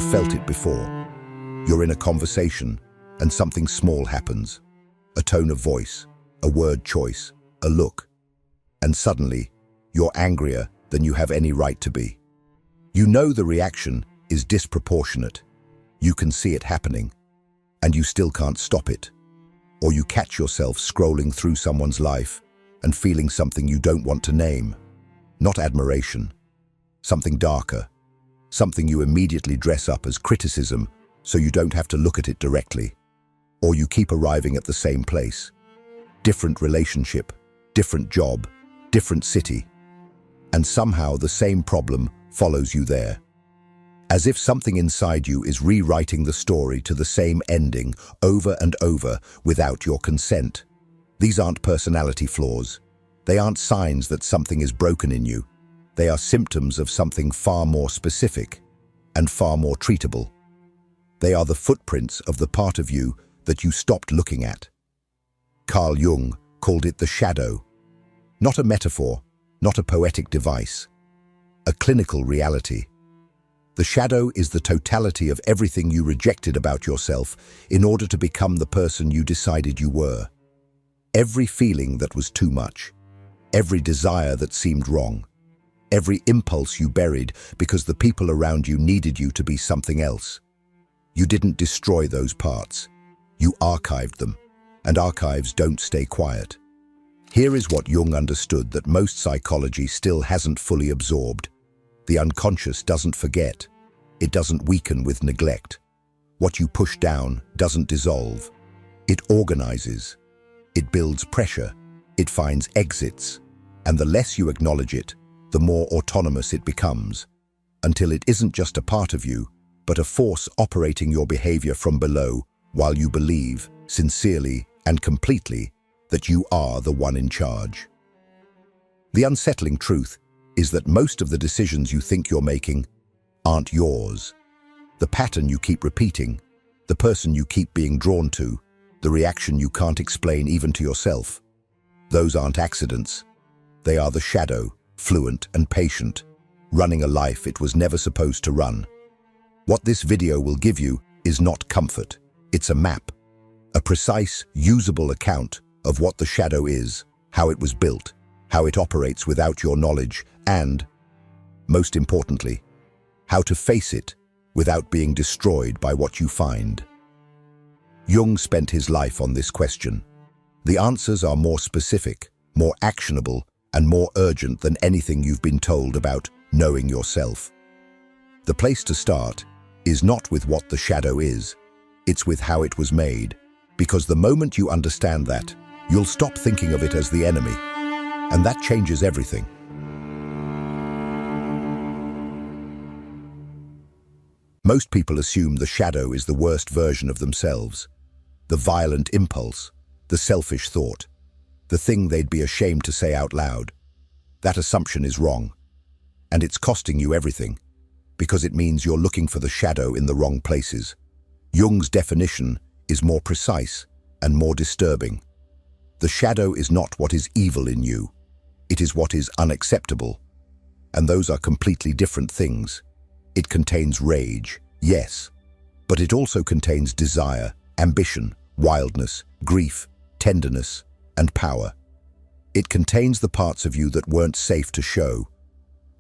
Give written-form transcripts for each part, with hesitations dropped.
felt it before. You're in a conversation, and something small happens. A tone of voice, a word choice, a look. And suddenly, you're angrier than you have any right to be. You know the reaction is disproportionate. You can see it happening, and you still can't stop it. Or you catch yourself scrolling through someone's life and feeling something you don't want to name. Not admiration, something darker, something you immediately dress up as criticism so you don't have to look at it directly. Or you keep arriving at the same place. Different relationship, different job, different city. And somehow the same problem follows you there. As if something inside you is rewriting the story to the same ending over and over without your consent. These aren't personality flaws. They aren't signs that something is broken in you. They are symptoms of something far more specific and far more treatable. They are the footprints of the part of you that you stopped looking at. Carl Jung called it the shadow. Not a metaphor, not a poetic device. A clinical reality. The shadow is the totality of everything you rejected about yourself in order to become the person you decided you were. Every feeling that was too much. Every desire that seemed wrong. Every impulse you buried because the people around you needed you to be something else. You didn't destroy those parts. You archived them, and archives don't stay quiet. Here is what Jung understood that most psychology still hasn't fully absorbed. The unconscious doesn't forget. It doesn't weaken with neglect. What you push down doesn't dissolve. It organizes. It builds pressure. It finds exits. And the less you acknowledge it, the more autonomous it becomes, until it isn't just a part of you, but a force operating your behavior from below while you believe, sincerely and completely, that you are the one in charge. The unsettling truth is that most of the decisions you think you're making aren't yours. The pattern you keep repeating, the person you keep being drawn to, the reaction you can't explain even to yourself, those aren't accidents. They are the shadow, fluent and patient, running a life it was never supposed to run. What this video will give you is not comfort. It's a map, a precise, usable account of what the shadow is, how it was built, how it operates without your knowledge, and, most importantly, how to face it without being destroyed by what you find. Jung spent his life on this question. The answers are more specific, more actionable, and more urgent than anything you've been told about knowing yourself. The place to start is not with what the shadow is, it's with how it was made, because the moment you understand that, you'll stop thinking of it as the enemy, and that changes everything. Most people assume the shadow is the worst version of themselves, the violent impulse, the selfish thought, the thing they'd be ashamed to say out loud. That assumption is wrong, and it's costing you everything, because it means you're looking for the shadow in the wrong places. Jung's definition is more precise and more disturbing. The shadow is not what is evil in you, it is what is unacceptable, and those are completely different things. It contains rage, yes, but it also contains desire, ambition, wildness, grief, tenderness, and power. It contains the parts of you that weren't safe to show,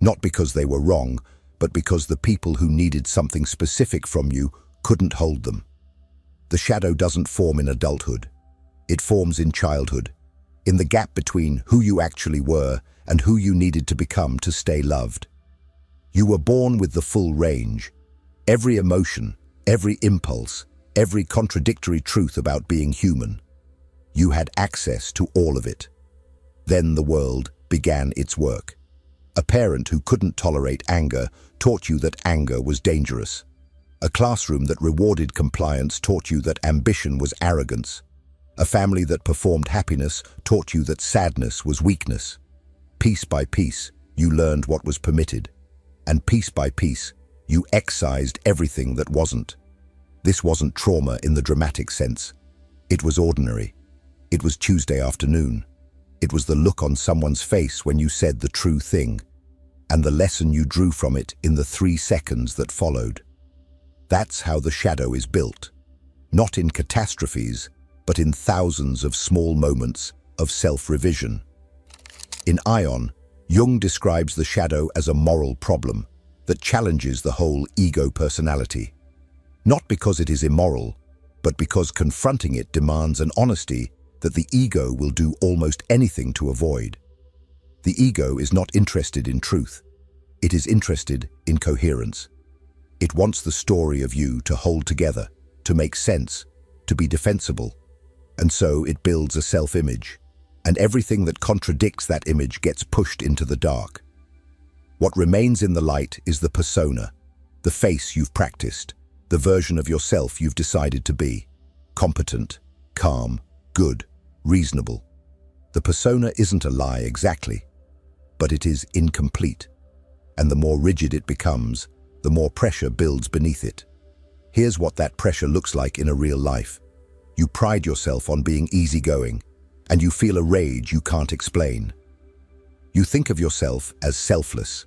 not because they were wrong, but because the people who needed something specific from you couldn't hold them. The shadow doesn't form in adulthood. It forms in childhood, in the gap between who you actually were and who you needed to become to stay loved. You were born with the full range, every emotion, every impulse, every contradictory truth about being human. You had access to all of it. Then the world began its work. A parent who couldn't tolerate anger taught you that anger was dangerous. A classroom that rewarded compliance taught you that ambition was arrogance. A family that performed happiness taught you that sadness was weakness. Piece by piece, you learned what was permitted. And piece by piece, you excised everything that wasn't. This wasn't trauma in the dramatic sense. It was ordinary. It was Tuesday afternoon. It was the look on someone's face when you said the true thing, and the lesson you drew from it in the 3 seconds that followed. That's how the shadow is built. Not in catastrophes, but in thousands of small moments of self-revision. In Aion, Jung describes the shadow as a moral problem that challenges the whole ego personality. Not because it is immoral, but because confronting it demands an honesty that the ego will do almost anything to avoid. The ego is not interested in truth. It is interested in coherence. It wants the story of you to hold together, to make sense, to be defensible. And so it builds a self-image, and everything that contradicts that image gets pushed into the dark. What remains in the light is the persona, the face you've practiced, the version of yourself you've decided to be. Competent, calm, good, reasonable. The persona isn't a lie exactly, but it is incomplete. And the more rigid it becomes, the more pressure builds beneath it. Here's what that pressure looks like in a real life. You pride yourself on being easygoing, and you feel a rage you can't explain. You think of yourself as selfless,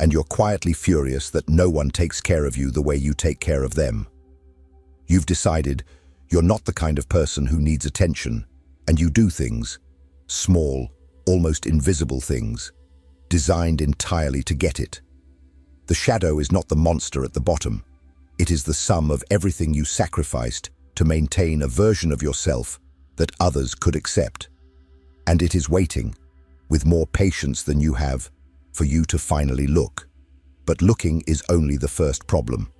and you're quietly furious that no one takes care of you the way you take care of them. You've decided you're not the kind of person who needs attention, and you do things, small, almost invisible things, designed entirely to get it. The shadow is not the monster at the bottom. It is the sum of everything you sacrificed to maintain a version of yourself that others could accept. And it is waiting, with more patience than you have, for you to finally look. But looking is only the first problem.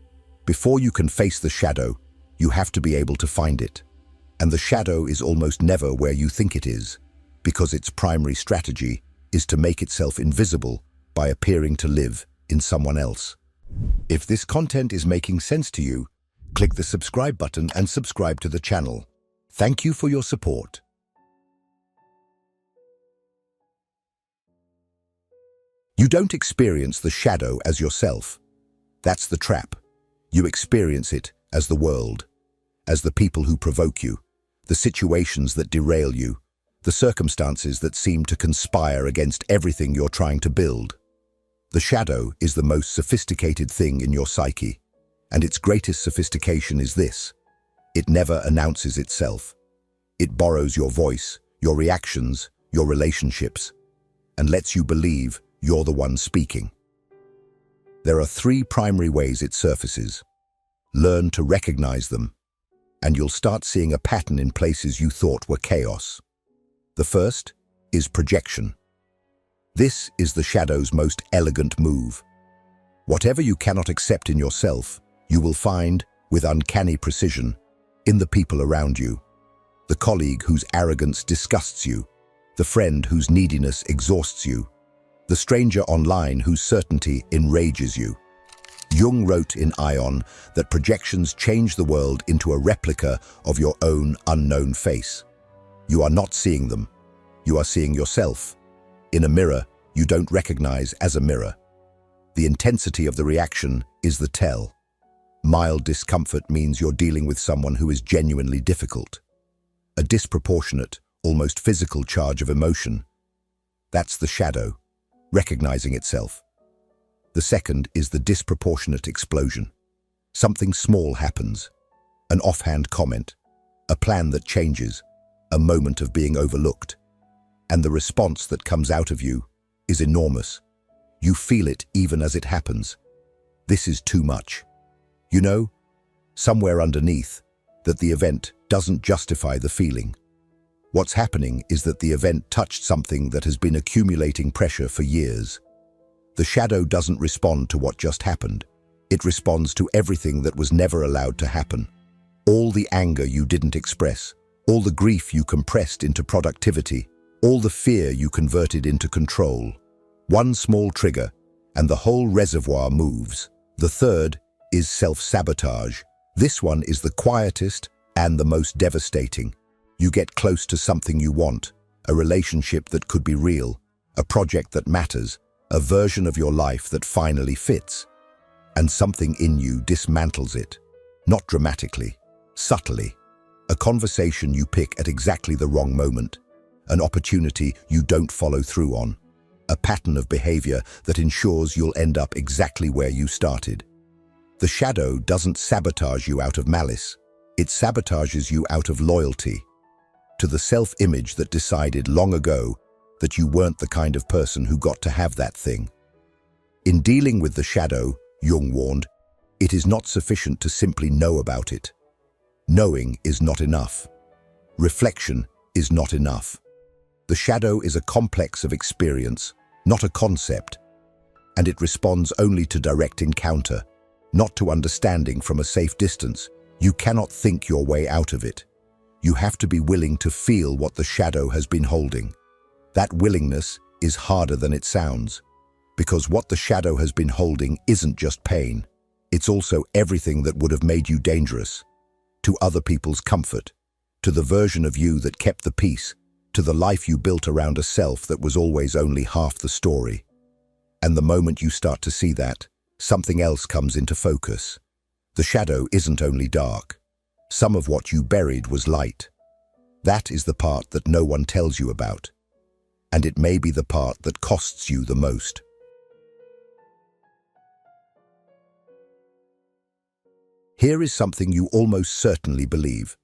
Before you can face the shadow, you have to be able to find it. And the shadow is almost never where you think it is, because its primary strategy is to make itself invisible by appearing to live in someone else. If this content is making sense to you, click the subscribe button and subscribe to the channel. Thank you for your support. You don't experience the shadow as yourself. That's the trap. You experience it as the world, as the people who provoke you, the situations that derail you, the circumstances that seem to conspire against everything you're trying to build. The shadow is the most sophisticated thing in your psyche, and its greatest sophistication is this: it never announces itself. It borrows your voice, your reactions, your relationships, and lets you believe you're the one speaking. There are three primary ways it surfaces. Learn to recognize them, and you'll start seeing a pattern in places you thought were chaos. The first is projection. This is the shadow's most elegant move. Whatever you cannot accept in yourself, you will find, with uncanny precision, in the people around you. The colleague whose arrogance disgusts you, the friend whose neediness exhausts you, the stranger online whose certainty enrages you. Jung wrote in Aion that projections change the world into a replica of your own unknown face. You are not seeing them. You are seeing yourself in a mirror you don't recognize as a mirror. The intensity of the reaction is the tell. Mild discomfort means you're dealing with someone who is genuinely difficult. A disproportionate, almost physical charge of emotion. That's the shadow, recognizing itself. The second is the disproportionate explosion. Something small happens. An offhand comment, a plan that changes, a moment of being overlooked. And the response that comes out of you is enormous. You feel it even as it happens. This is too much. You know, somewhere underneath, that the event doesn't justify the feeling. What's happening is that the event touched something that has been accumulating pressure for years. The shadow doesn't respond to what just happened. It responds to everything that was never allowed to happen. All the anger you didn't express, all the grief you compressed into productivity, all the fear you converted into control. One small trigger, and the whole reservoir moves. The third is self-sabotage. This one is the quietest and the most devastating. You get close to something you want, a relationship that could be real, a project that matters, a version of your life that finally fits. And something in you dismantles it. Not dramatically, subtly. A conversation you pick at exactly the wrong moment. An opportunity you don't follow through on. A pattern of behavior that ensures you'll end up exactly where you started. The shadow doesn't sabotage you out of malice. It sabotages you out of loyalty to the self-image that decided long ago that you weren't the kind of person who got to have that thing. In dealing with the shadow, Jung warned, it is not sufficient to simply know about it. Knowing is not enough. Reflection is not enough. The shadow is a complex of experience, not a concept, and it responds only to direct encounter, not to understanding from a safe distance. You cannot think your way out of it. You have to be willing to feel what the shadow has been holding. That willingness is harder than it sounds, because what the shadow has been holding isn't just pain. It's also everything that would have made you dangerous, to other people's comfort, to the version of you that kept the peace, to the life you built around a self that was always only half the story. And the moment you start to see that, something else comes into focus. The shadow isn't only dark. Some of what you buried was light. That is the part that no one tells you about. And it may be the part that costs you the most. Here is something you almost certainly believe,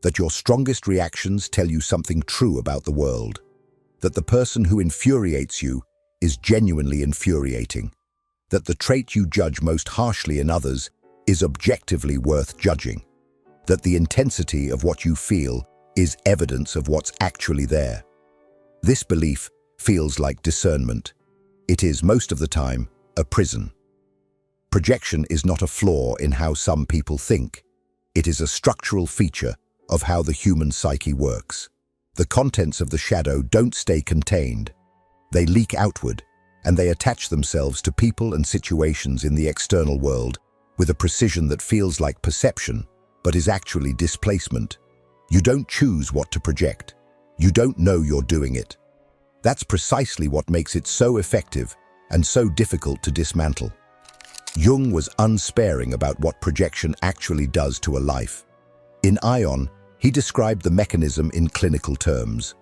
that your strongest reactions tell you something true about the world, that the person who infuriates you is genuinely infuriating, that the trait you judge most harshly in others is objectively worth judging, that the intensity of what you feel is evidence of what's actually there. This belief feels like discernment. It is, most of the time, a prison. Projection is not a flaw in how some people think. It is a structural feature of how the human psyche works. The contents of the shadow don't stay contained. They leak outward, and they attach themselves to people and situations in the external world with a precision that feels like perception, but is actually displacement. You don't choose what to project. You don't know you're doing it. That's precisely what makes it so effective and so difficult to dismantle. Jung was unsparing about what projection actually does to a life. In Aion, he described the mechanism in clinical terms.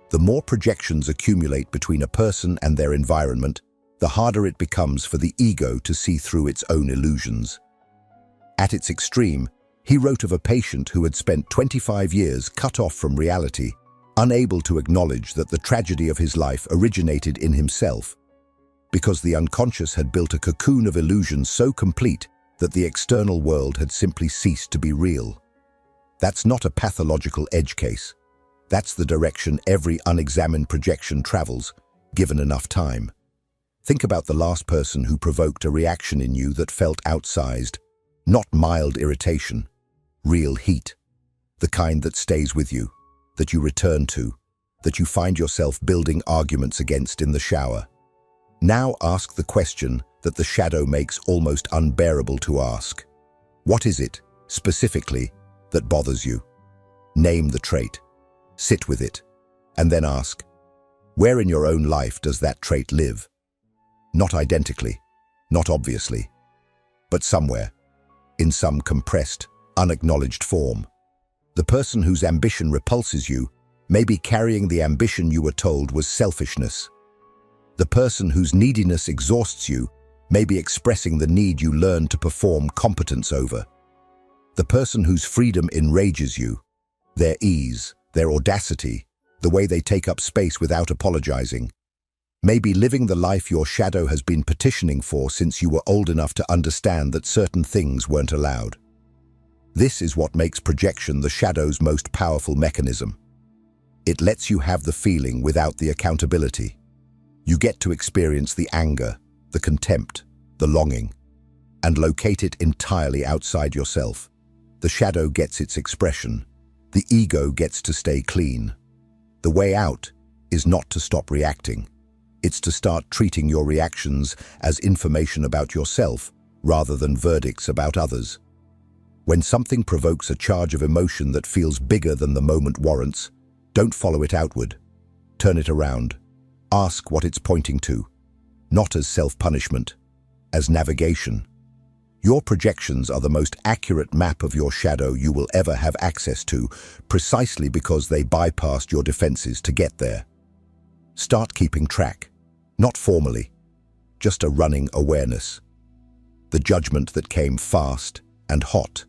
The more projections accumulate between a person and their environment, the harder it becomes for the ego to see through its own illusions. At its extreme, he wrote of a patient who had spent 25 years cut off from reality, unable to acknowledge that the tragedy of his life originated in himself, because the unconscious had built a cocoon of illusions so complete that the external world had simply ceased to be real. That's not a pathological edge case. That's the direction every unexamined projection travels, given enough time. Think about the last person who provoked a reaction in you that felt outsized, not mild irritation, real heat, the kind that stays with you, that you return to, that you find yourself building arguments against in the shower. Now ask the question that the shadow makes almost unbearable to ask. What is it, specifically, that bothers you? Name the trait. Sit with it, and then ask, where in your own life does that trait live? Not identically, not obviously, but somewhere, in some compressed, unacknowledged form. The person whose ambition repulses you may be carrying the ambition you were told was selfishness. The person whose neediness exhausts you may be expressing the need you learned to perform competence over. The person whose freedom enrages you, their ease, their audacity, the way they take up space without apologizing, may be living the life your shadow has been petitioning for since you were old enough to understand that certain things weren't allowed. This is what makes projection the shadow's most powerful mechanism. It lets you have the feeling without the accountability. You get to experience the anger, the contempt, the longing, and locate it entirely outside yourself. The shadow gets its expression. The ego gets to stay clean. The way out is not to stop reacting. It's to start treating your reactions as information about yourself rather than verdicts about others. When something provokes a charge of emotion that feels bigger than the moment warrants, don't follow it outward. Turn it around. Ask what it's pointing to, not as self-punishment, as navigation. Your projections are the most accurate map of your shadow you will ever have access to, precisely because they bypassed your defenses to get there. Start keeping track, not formally, just a running awareness. the judgment that came fast and hot,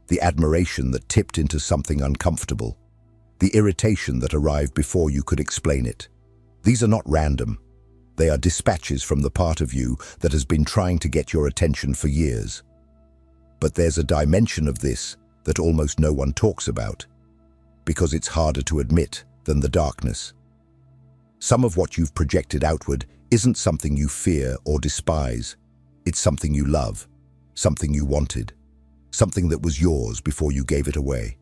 the admiration that tipped into something uncomfortable, the irritation that arrived before you could explain it. These are not random. They are dispatches from the part of you that has been trying to get your attention for years. But there's a dimension of this that almost no one talks about, because it's harder to admit than the darkness. Some of what you've projected outward isn't something you fear or despise. It's something you love, something you wanted, something that was yours before you gave it away.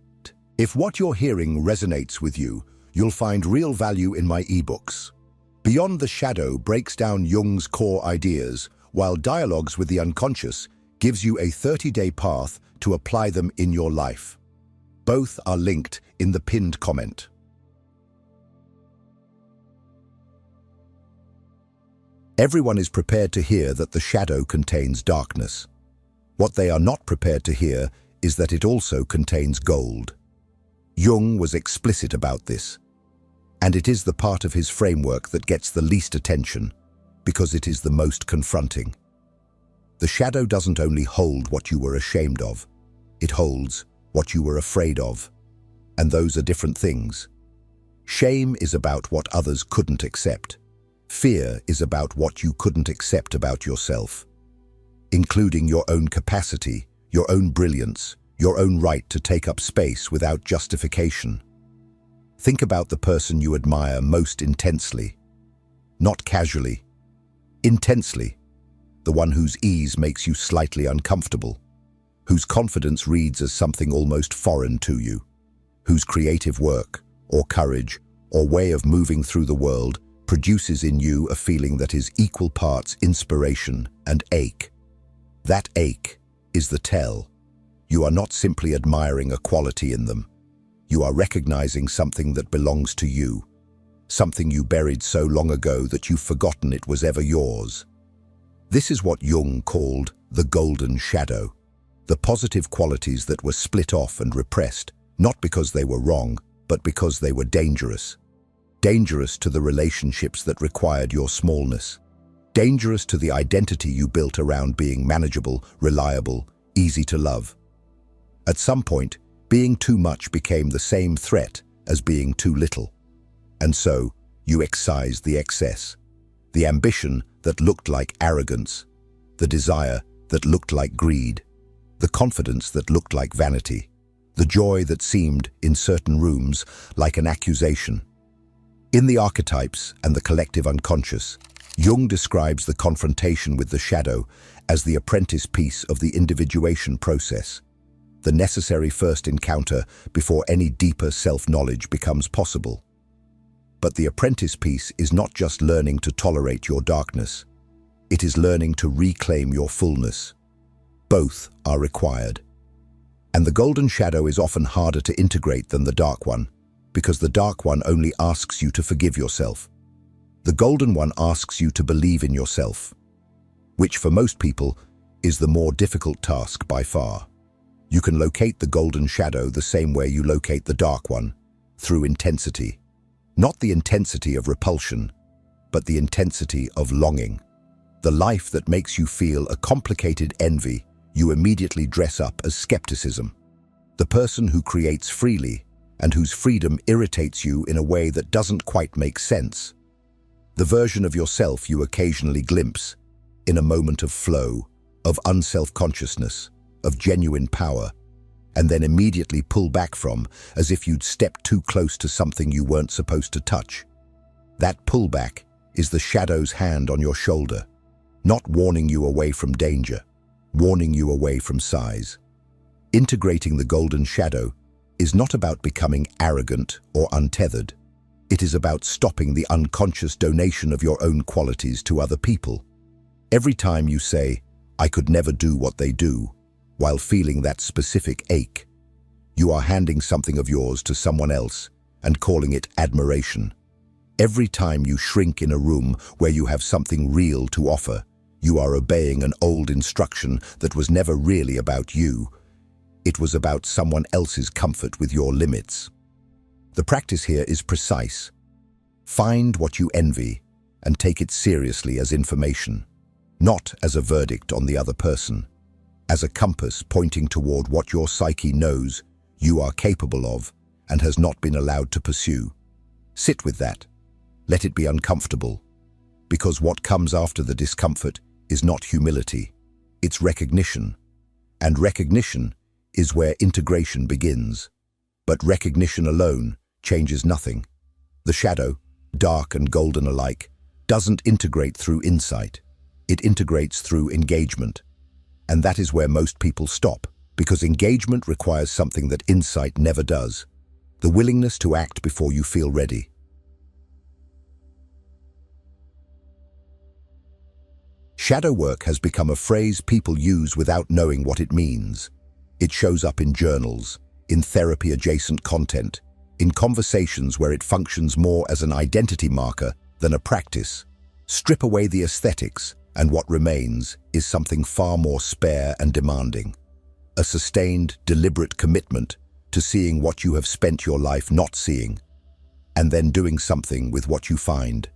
If what you're hearing resonates with you, you'll find real value in my ebooks. Beyond the Shadow breaks down Jung's core ideas, while Dialogues with the Unconscious gives you a 30-day path to apply them in your life. Both are linked in the pinned comment. Everyone is prepared to hear that the shadow contains darkness. What they are not prepared to hear is that it also contains gold. Jung was explicit about this, and it is the part of his framework that gets the least attention, because it is the most confronting. The shadow doesn't only hold what you were ashamed of, it holds what you were afraid of, and those are different things. Shame is about what others couldn't accept. Fear is about what you couldn't accept about yourself, including your own capacity, your own brilliance, your own right to take up space without justification. Think about the person you admire most intensely, not casually, intensely, the one whose ease makes you slightly uncomfortable, whose confidence reads as something almost foreign to you, whose creative work, or courage, or way of moving through the world produces in you a feeling that is equal parts inspiration and ache. That ache is the tell. You are not simply admiring a quality in them. You are recognizing something that belongs to you, something you buried so long ago that you've forgotten it was ever yours. This is what Jung called the golden shadow, the positive qualities that were split off and repressed, not because they were wrong, but because they were dangerous. Dangerous to the relationships that required your smallness. Dangerous to the identity you built around being manageable, reliable, easy to love. At some point, being too much became the same threat as being too little. And so, you excised the excess. The ambition that looked like arrogance. The desire that looked like greed. The confidence that looked like vanity. The joy that seemed, in certain rooms, like an accusation. In the Archetypes and the collective unconscious, Jung describes the confrontation with the shadow as the apprentice piece of the individuation process, the necessary first encounter before any deeper self-knowledge becomes possible. But the apprentice piece is not just learning to tolerate your darkness, it is learning to reclaim your fullness. Both are required. And the golden shadow is often harder to integrate than the dark one, because the dark one only asks you to forgive yourself. The golden one asks you to believe in yourself, which for most people is the more difficult task by far. You can locate the golden shadow the same way you locate the dark one, through intensity. Not the intensity of repulsion, but the intensity of longing. The life that makes you feel a complicated envy, you immediately dress up as skepticism. The person who creates freely, and whose freedom irritates you in a way that doesn't quite make sense. The version of yourself you occasionally glimpse, in a moment of flow, of unself-consciousness, of genuine power, and then immediately pull back from, as if you'd stepped too close to something you weren't supposed to touch. That pullback is the shadow's hand on your shoulder, not warning you away from danger, warning you away from size. Integrating the golden shadow is not about becoming arrogant or untethered. It is about stopping the unconscious donation of your own qualities to other people. Every time you say, "I could never do what they do," while feeling that specific ache, you are handing something of yours to someone else and calling it admiration. Every time you shrink in a room where you have something real to offer, you are obeying an old instruction that was never really about you. It was about someone else's comfort with your limits. The practice here is precise. Find what you envy and take it seriously as information. not as a verdict on the other person, as a compass pointing toward what your psyche knows you are capable of and has not been allowed to pursue. Sit with that. Let it be uncomfortable, because what comes after the discomfort is not humility, it's recognition. And recognition is where integration begins. But recognition alone changes nothing. The shadow, dark and golden alike, doesn't integrate through insight. It integrates through engagement. And that is where most people stop, because engagement requires something that insight never does: the willingness to act before you feel ready. Shadow work has become a phrase people use without knowing what it means. It shows up in journals, in therapy-adjacent content, in conversations where it functions more as an identity marker than a practice. Strip away the aesthetics, and what remains is something far more spare and demanding. A sustained, deliberate commitment to seeing what you have spent your life not seeing, and then doing something with what you find.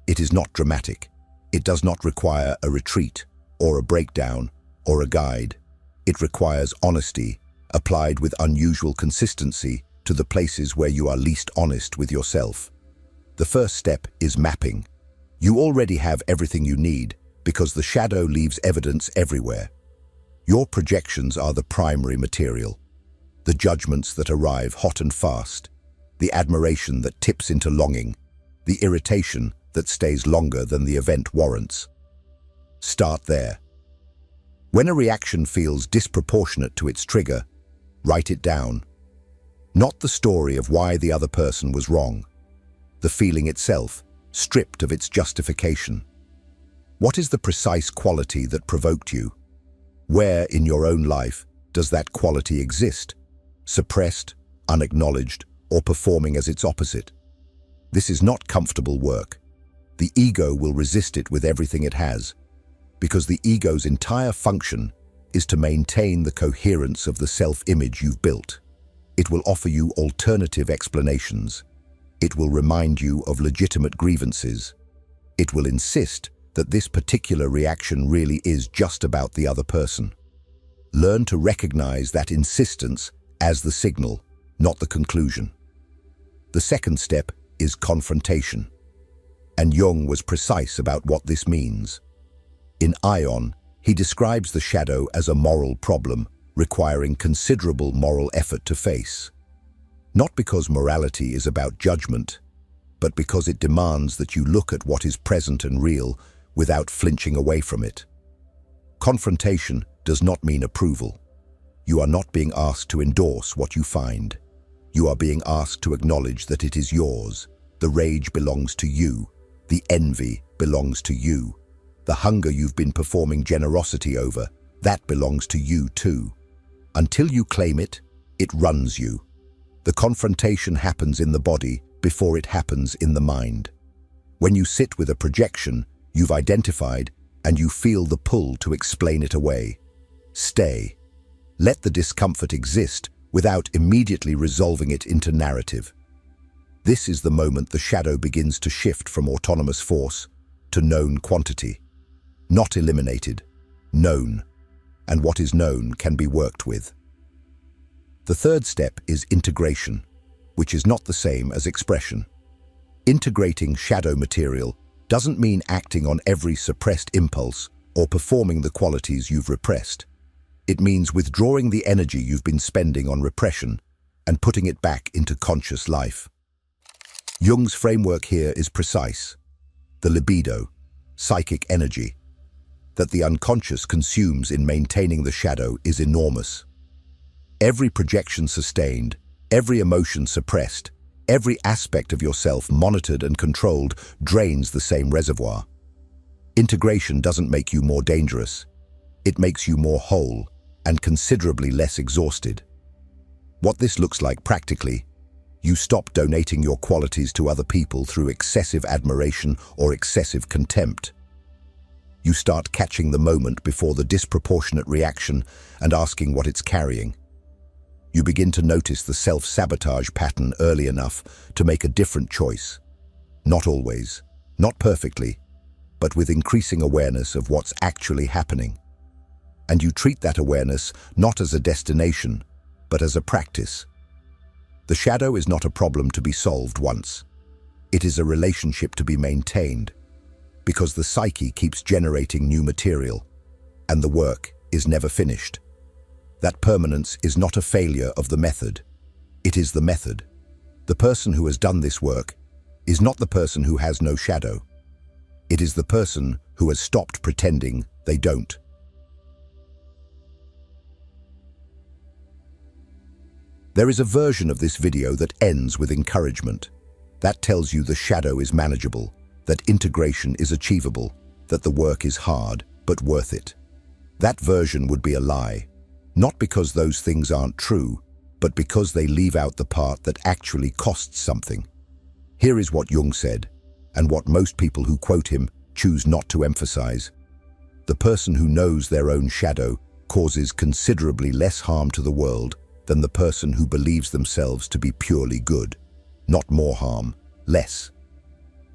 It is not dramatic. It does not require a retreat, or a breakdown, or a guide. It requires honesty, applied with unusual consistency to the places where you are least honest with yourself. The first step is mapping. You already have everything you need, because the shadow leaves evidence everywhere. Your projections are the primary material, the judgments that arrive hot and fast, the admiration that tips into longing, the irritation that stays longer than the event warrants. Start there. When a reaction feels disproportionate to its trigger, write it down. Not the story of why the other person was wrong, the feeling itself, stripped of its justification. What is the precise quality that provoked you? Where in your own life does that quality exist? Suppressed, unacknowledged, or performing as its opposite? This is not comfortable work. The ego will resist it with everything it has, because the ego's entire function is to maintain the coherence of the self-image you've built. It will offer you alternative explanations. It will remind you of legitimate grievances. It will insist that this particular reaction really is just about the other person. Learn to recognize that insistence as the signal, not the conclusion. The second step is confrontation. And Jung was precise about what this means. In Aion, he describes the shadow as a moral problem requiring considerable moral effort to face. Not because morality is about judgment, but because it demands that you look at what is present and real without flinching away from it. Confrontation does not mean approval. You are not being asked to endorse what you find. You are being asked to acknowledge that it is yours. The rage belongs to you. The envy belongs to you. The hunger you've been performing generosity over, that belongs to you too. Until you claim it, it runs you. The confrontation happens in the body before it happens in the mind. When you sit with a projection you've identified and you feel the pull to explain it away, stay. Let the discomfort exist without immediately resolving it into narrative. This is the moment the shadow begins to shift from autonomous force to known quantity. Not eliminated, known. And what is known can be worked with. The third step is integration, which is not the same as expression. Integrating shadow material doesn't mean acting on every suppressed impulse or performing the qualities you've repressed. It means withdrawing the energy you've been spending on repression and putting it back into conscious life. Jung's framework here is precise. The libido, psychic energy, that the unconscious consumes in maintaining the shadow is enormous. Every projection sustained, every emotion suppressed, every aspect of yourself monitored and controlled drains the same reservoir. Integration doesn't make you more dangerous. It makes you more whole and considerably less exhausted. What this looks like practically: you stop donating your qualities to other people through excessive admiration or excessive contempt. You start catching the moment before the disproportionate reaction and asking what it's carrying. You begin to notice the self-sabotage pattern early enough to make a different choice. Not always, not perfectly, but with increasing awareness of what's actually happening. And you treat that awareness not as a destination, but as a practice. The shadow is not a problem to be solved once. It is a relationship to be maintained, because the psyche keeps generating new material, and the work is never finished. That permanence is not a failure of the method. It is the method. The person who has done this work is not the person who has no shadow. It is the person who has stopped pretending they don't. There is a version of this video that ends with encouragement. That tells you the shadow is manageable, that integration is achievable, that the work is hard, but worth it. That version would be a lie, not because those things aren't true, but because they leave out the part that actually costs something. Here is what Jung said, and what most people who quote him choose not to emphasize. The person who knows their own shadow causes considerably less harm to the world than the person who believes themselves to be purely good. Not more harm, less.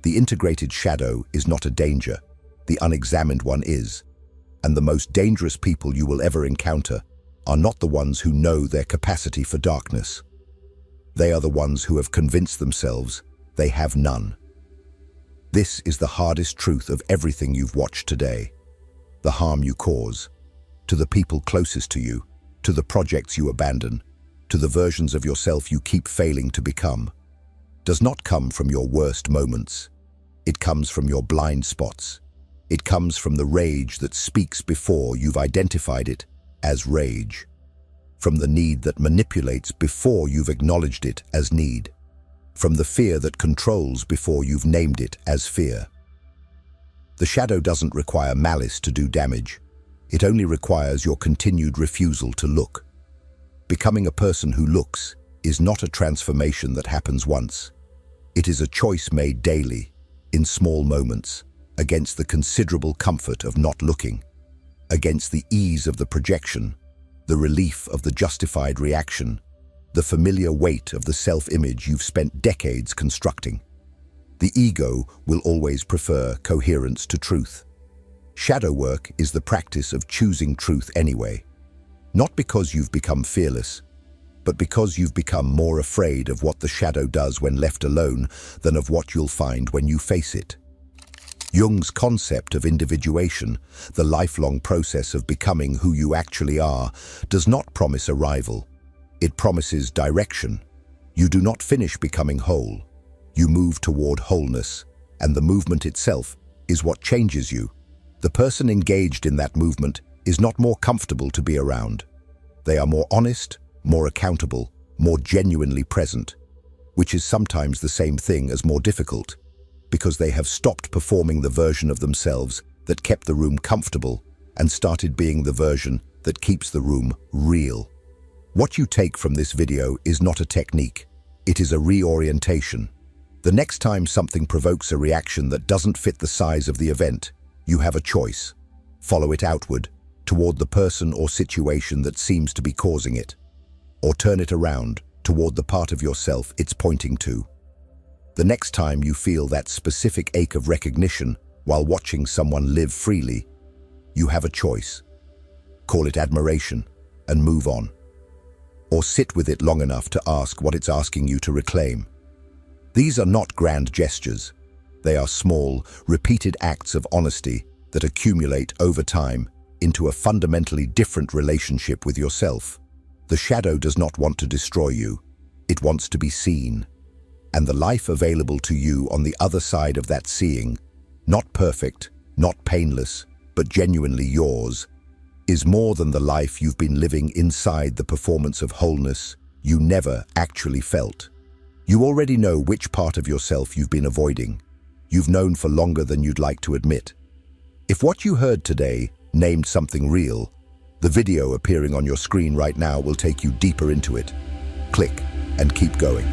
The integrated shadow is not a danger, the unexamined one is. And the most dangerous people you will ever encounter are not the ones who know their capacity for darkness. They are the ones who have convinced themselves they have none. This is the hardest truth of everything you've watched today. The harm you cause, to the people closest to you, to the projects you abandon, to the versions of yourself you keep failing to become, does not come from your worst moments. It comes from your blind spots. It comes from the rage that speaks before you've identified it as rage, from the need that manipulates before you've acknowledged it as need, from the fear that controls before you've named it as fear. The shadow doesn't require malice to do damage. It only requires your continued refusal to look. Becoming a person who looks is not a transformation that happens once. It is a choice made daily, in small moments, against the considerable comfort of not looking, against the ease of the projection, the relief of the justified reaction, the familiar weight of the self-image you've spent decades constructing. The ego will always prefer coherence to truth. Shadow work is the practice of choosing truth anyway, not because you've become fearless, but because you've become more afraid of what the shadow does when left alone than of what you'll find when you face it. Jung's concept of individuation, the lifelong process of becoming who you actually are, does not promise arrival. It promises direction. You do not finish becoming whole. You move toward wholeness, and the movement itself is what changes you. The person engaged in that movement is not more comfortable to be around. They are more honest, more accountable, more genuinely present, which is sometimes the same thing as more difficult, because they have stopped performing the version of themselves that kept the room comfortable and started being the version that keeps the room real. What you take from this video is not a technique, it is a reorientation. The next time something provokes a reaction that doesn't fit the size of the event, you have a choice. Follow it outward, toward the person or situation that seems to be causing it, or turn it around toward the part of yourself it's pointing to. The next time you feel that specific ache of recognition while watching someone live freely, you have a choice. Call it admiration and move on, or sit with it long enough to ask what it's asking you to reclaim. These are not grand gestures. They are small, repeated acts of honesty that accumulate over time into a fundamentally different relationship with yourself. The shadow does not want to destroy you. It wants to be seen. And the life available to you on the other side of that seeing, not perfect, not painless, but genuinely yours, is more than the life you've been living inside the performance of wholeness you never actually felt. You already know which part of yourself you've been avoiding. You've known for longer than you'd like to admit. If what you heard today named something real, the video appearing on your screen right now will take you deeper into it. Click and keep going.